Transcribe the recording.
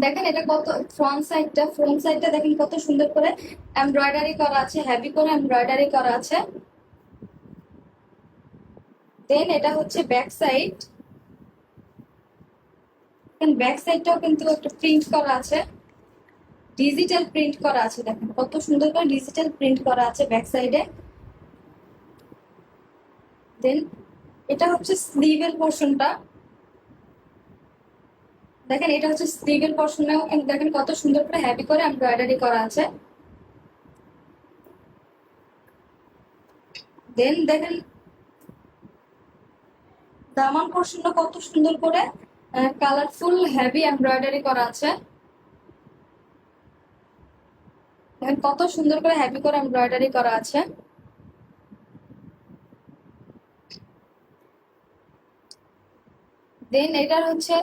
দেখেন এটা কত, ফ্রন্ট সাইডটা দেখেন কত সুন্দর করে এমব্রয়ডারি করা আছে, হেভি করে এমব্রয়ডারি করা আছে। দেন এটা হচ্ছে ব্যাক সাইড। ব্যাক সাইডটাও কিন্তু একটা প্রিন্ট করা আছে, ডিজিটাল প্রিন্ট করা আছে। দেখেন কত সুন্দর করে ডিজিটাল প্রিন্ট করা আছে ব্যাক সাইডে। দেন এটা হচ্ছে স্লিভের পোর্শনটা। দেখেন এটা হচ্ছে স্লিভের পোর্শনেও দেখেন কত সুন্দর করে হেভি করে এমব্রয়ডারি করা আছে। দেন দেখেন দামান পোর্শনটা কত সুন্দর করে কালারফুল হেভি এমব্রয়ডারি করা আছে। দেখেন কত সুন্দর করে হেভি করে এমব্রয়ডারি করা আছে। দেন এটার হচ্ছে